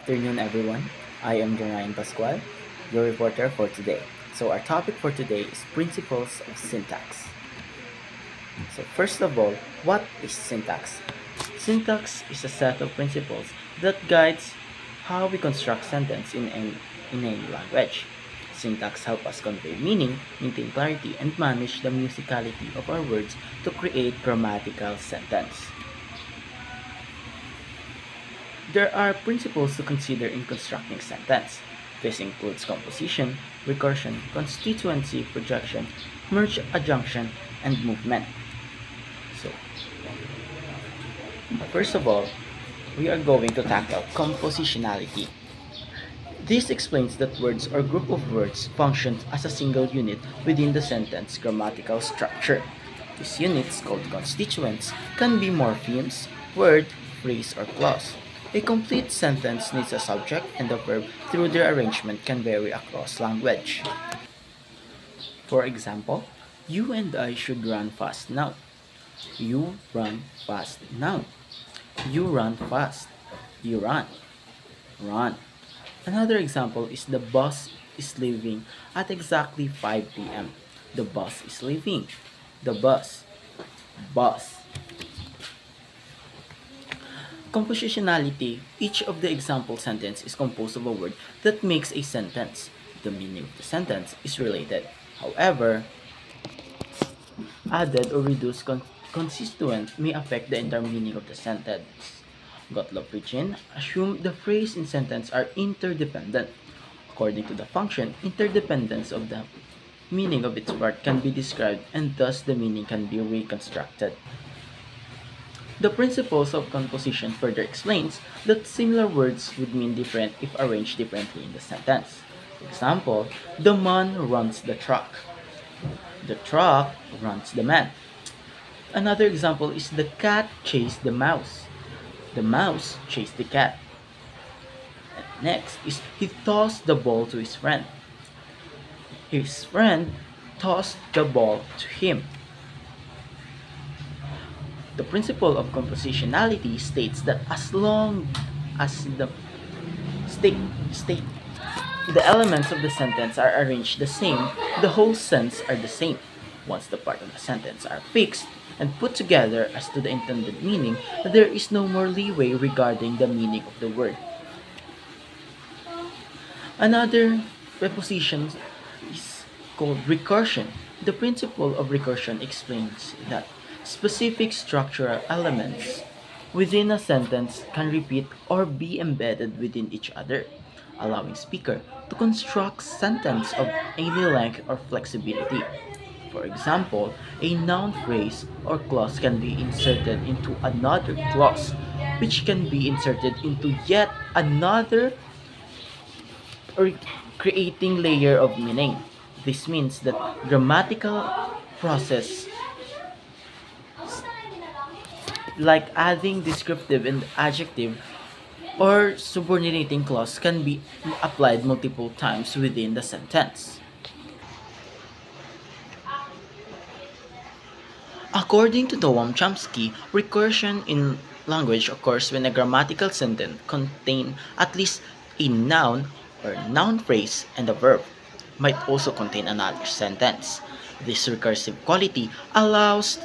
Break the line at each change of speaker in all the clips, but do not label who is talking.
afternoon, everyone. I am Ryan Pascual, your reporter for today. So, our topic for today is principles of syntax. So, first of all, what is syntax? Syntax is a set of principles that guides how we construct sentence in any language. Syntax help us convey meaning, maintain clarity, and manage the musicality of our words to create grammatical sentence. There are principles to consider in constructing sentence. This includes composition, recursion, constituency, projection, merge adjunction, and movement. So, first of all, we are going to tackle compositionality. This explains that words or group of words function as a single unit within the sentence grammatical structure. These units, called constituents, can be morphemes, word, phrase, or clause. A complete sentence needs a subject and a verb through their arrangement can vary across language. For example, you and I should run fast now. You run fast now. You run fast. You run. Run. Another example is the bus is leaving at exactly 5 p.m. The bus is leaving. The bus. Bus. Compositionality. Each of the example sentence is composed of a word that makes a sentence. The meaning of the sentence is related. However, added or reduced constituent may affect the entire meaning of the sentence. Gottlob-Frege assumed the phrase and sentence are interdependent. According to the function, interdependence of the meaning of its part can be described and thus the meaning can be reconstructed. The principles of composition further explains that similar words would mean different if arranged differently in the sentence. Example, the man runs the truck. The truck runs the man. Another example is the cat chased the mouse. The mouse chased the cat. And next is he tossed the ball to his friend. His friend tossed the ball to him. The principle of compositionality states that as long as state the elements of the sentence are arranged the same, the whole sense are the same. Once the parts of the sentence are fixed and put together as to the intended meaning, there is no more leeway regarding the meaning of the word. Another preposition is called recursion. The principle of recursion explains that specific structural elements within a sentence can repeat or be embedded within each other, allowing speaker to construct sentence of any length or flexibility. For example, a noun phrase or clause can be inserted into another clause, which can be inserted into yet another, or creating layer of meaning. This means that grammatical process like adding descriptive and adjective or subordinating clause can be applied multiple times within the sentence. According to Noam Chomsky, recursion in language occurs when a grammatical sentence contains at least a noun or noun phrase and a verb. Might also contain another sentence. This recursive quality allows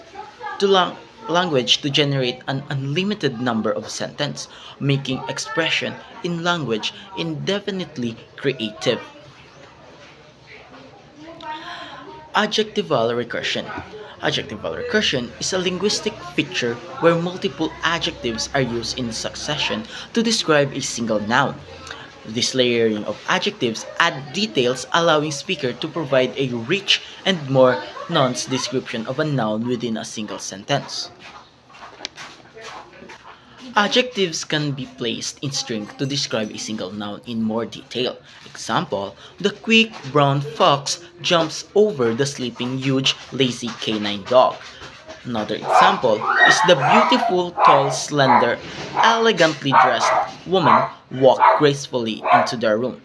to language to generate an unlimited number of sentences, making expression in language indefinitely creative. Adjectival recursion. Adjectival recursion is a linguistic feature where multiple adjectives are used in succession to describe a single noun. This layering of adjectives add details allowing speaker to provide a rich and more nuanced description of a noun within a single sentence. Adjectives can be placed in string to describe a single noun in more detail. Example, the quick brown fox jumps over the sleeping huge lazy canine dog. Another example is the beautiful, tall, slender, elegantly dressed woman walked gracefully into the room.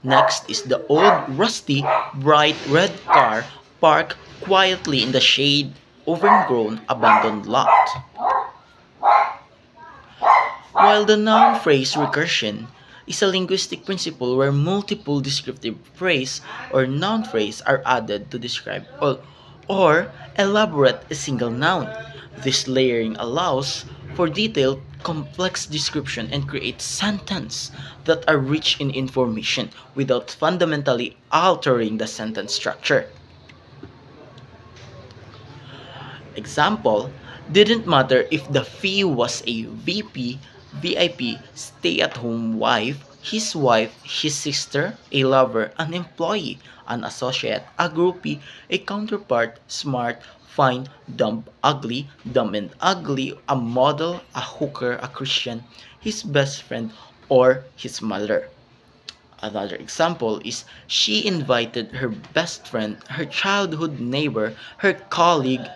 Next is the old, rusty, bright red car parked quietly in the shade overgrown abandoned lot. While the noun phrase recursion is a linguistic principle where multiple descriptive phrase or noun phrase are added to describe or elaborate a single noun. This layering allows for detailed, complex description and creates sentences that are rich in information without fundamentally altering the sentence structure. Example, didn't matter if the fee was a VP, VIP, stay-at-home wife, his sister, a lover, an employee, an associate, a groupie, a counterpart, smart, fine, dumb and ugly, a model, a hooker, a Christian, his best friend, or his mother. Another example is she invited her best friend, her childhood neighbor, her colleague,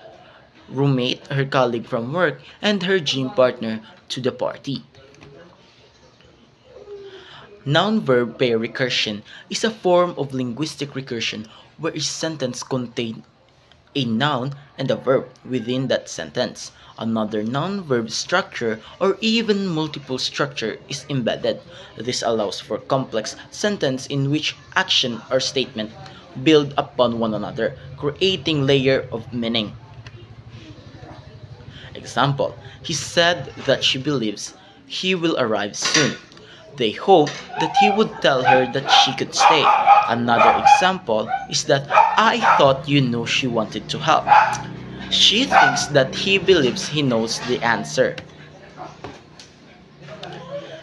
her colleague from work, and her gym partner to the party. Noun-verb pair recursion is a form of linguistic recursion where a sentence contains a noun and a verb within that sentence. Another noun-verb structure or even multiple structure is embedded. This allows for complex sentence in which action or statement build upon one another, creating layer of meaning. Example, he said that she believes he will arrive soon. They hope that he would tell her that she could stay. Another example is that I thought you knew she wanted to help. She thinks that he believes he knows the answer.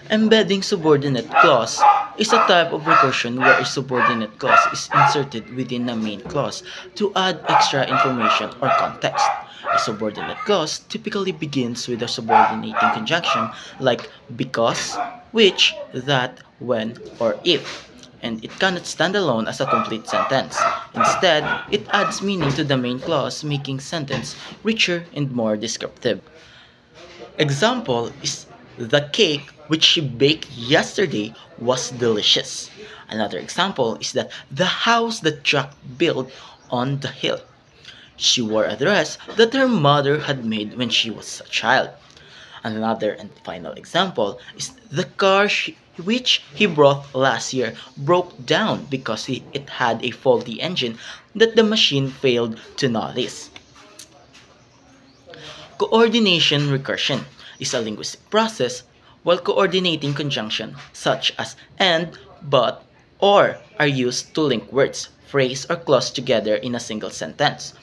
Embedding subordinate clause is a type of recursion where a subordinate clause is inserted within a main clause to add extra information or context. A subordinate clause typically begins with a subordinating conjunction like because, which, that, when, or if, and it cannot stand alone as a complete sentence. Instead, it adds meaning to the main clause, making sentence richer and more descriptive. Example is the cake which she baked yesterday was delicious. Another example is that the house that Jack built on the hill. She wore a dress that her mother had made when she was a child. Another and final example is the car which he brought last year broke down because it had a faulty engine that the machine failed to notice. Coordination recursion is a linguistic process while coordinating conjunction such as and, but, or are used to link words, phrase, or clause together in a single sentence.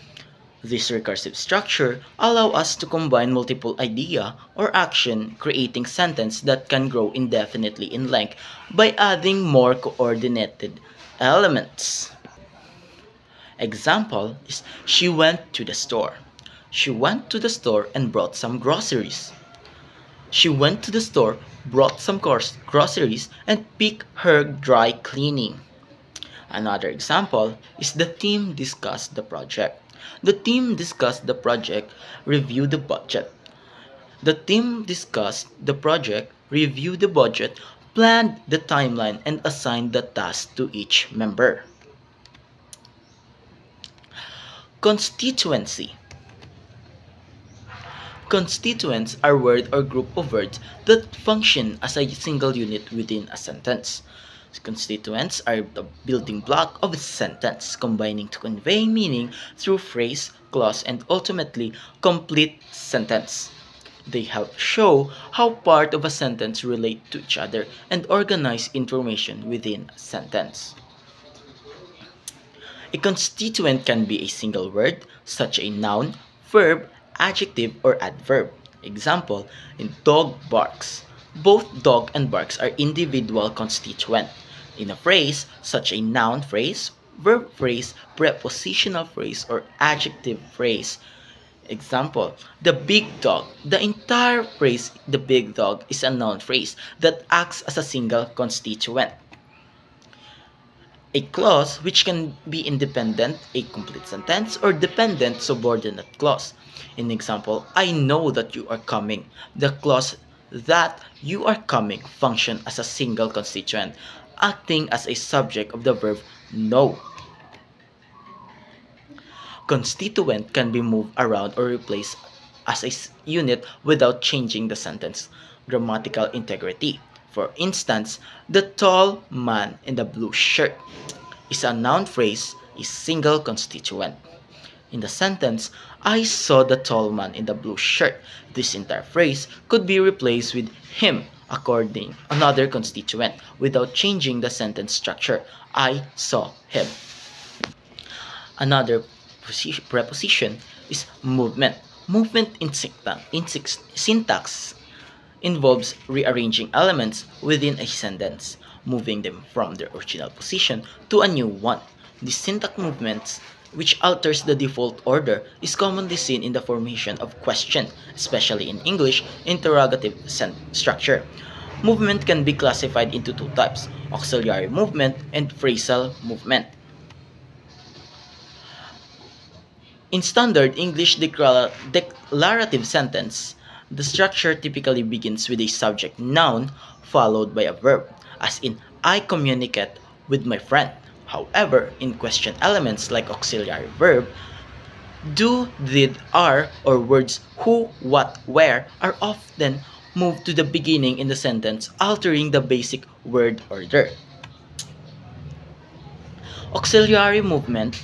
This recursive structure allows us to combine multiple idea or action, creating sentence that can grow indefinitely in length by adding more coordinated elements. Example is she went to the store. She went to the store and brought some groceries. She went to the store, brought some groceries, and picked her dry cleaning. Another example is the team discussed the project. The team discussed the project, reviewed the budget. The team discussed the project, reviewed the budget, planned the timeline, and assigned the task to each member. Constituency. Constituents are words or group of words that function as a single unit within a sentence. Constituents are the building block of a sentence, combining to convey meaning through phrase, clause, and ultimately complete sentence. They help show how part of a sentence relate to each other and organize information within a sentence. A constituent can be a single word, such a noun, verb, adjective, or adverb. Example, in dog barks. Both dog and barks are individual constituent. In a phrase, such a noun phrase, verb phrase, prepositional phrase, or adjective phrase. Example, the big dog. The entire phrase, the big dog, is a noun phrase that acts as a single constituent. A clause which can be independent, a complete sentence, or dependent subordinate clause. In example, I know that you are coming. The clause that you are coming function as a single constituent, acting as a subject of the verb know. Constituent can be moved around or replaced as a unit without changing the sentence. grammatical integrity. For instance, the tall man in the blue shirt is a noun phrase, a single constituent. In the sentence, I saw the tall man in the blue shirt. This entire phrase could be replaced with him according another constituent without changing the sentence structure. I saw him. Another preposition is movement. Movement syntax involves rearranging elements within a sentence, moving them from their original position to a new one. This syntax movements, which alters the default order, is commonly seen in the formation of question, especially in English interrogative structure. Movement can be classified into two types: auxiliary movement and phrasal movement. In standard English declarative sentence, the structure typically begins with a subject noun followed by a verb, as in I communicate with my friend. However, in question elements like auxiliary verb, do, did, are, or words who, what, where are often moved to the beginning in the sentence, altering the basic word order. Auxiliary movement,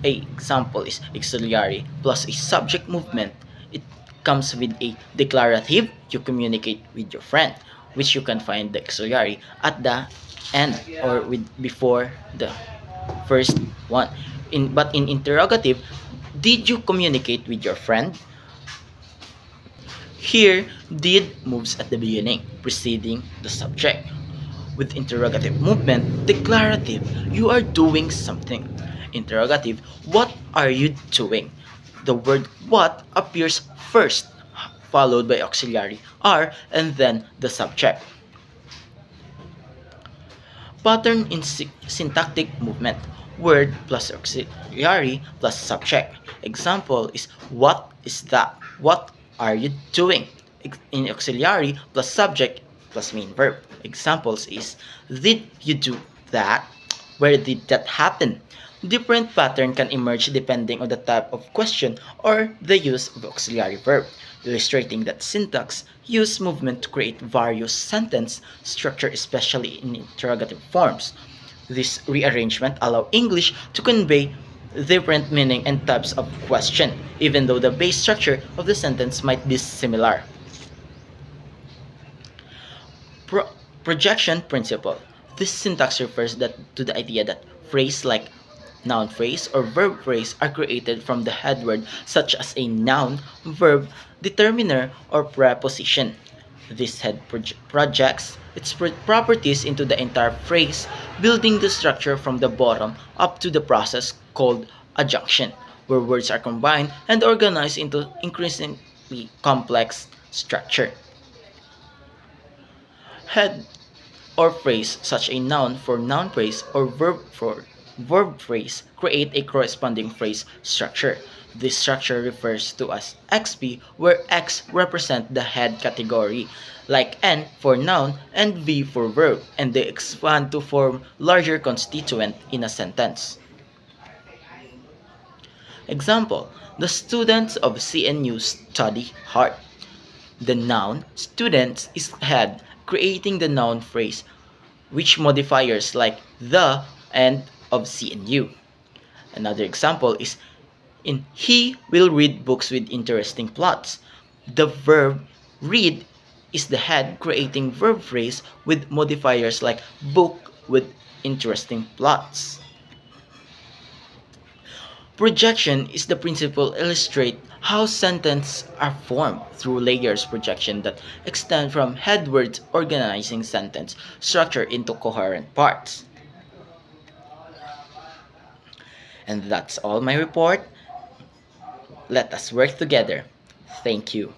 a example is auxiliary plus a subject movement. It comes with a declarative, you communicate with your friend, which you can find the auxiliary at the end or with before the first one. But in interrogative, did you communicate with your friend? Here, did moves at the beginning, preceding the subject. With interrogative movement, declarative, you are doing something. Interrogative, what are you doing? The word what appears first, followed by auxiliary are, and then the subject. Pattern in syntactic movement, word plus auxiliary plus subject. Example is what is that? What are you doing? In auxiliary plus subject plus main verb. Examples is did you do that? Where did that happen? Different pattern can emerge depending on the type of question or the use of auxiliary verb, illustrating that syntax use movement to create various sentence structure, especially in interrogative forms. This rearrangement allow English to convey different meaning and types of question, even though the base structure of the sentence might be similar. Projection principle. This syntax refers to the idea that phrase like noun phrase or verb phrase are created from the head word such as a noun, verb, determiner, or preposition. This head projects its properties into the entire phrase, building the structure from the bottom up to the process called adjunction, where words are combined and organized into increasingly complex structure. Head or phrase such a noun for noun phrase or verb for verb phrase create a corresponding phrase structure. This structure refers to as XP, where X represent the head category, like N for noun and V for verb, and they expand to form larger constituent in a sentence. Example, the students of CNU study hard. The noun students is head, creating the noun phrase, which modifiers like the and of CNU. Another example is in he will read books with interesting plots. The verb read is the head, creating verb phrase with modifiers like book with interesting plots. Projection is the principle illustrate how sentences are formed through layers projection that extend from head words, organizing sentence structure into coherent parts. And that's all my report. Let us work together. Thank you.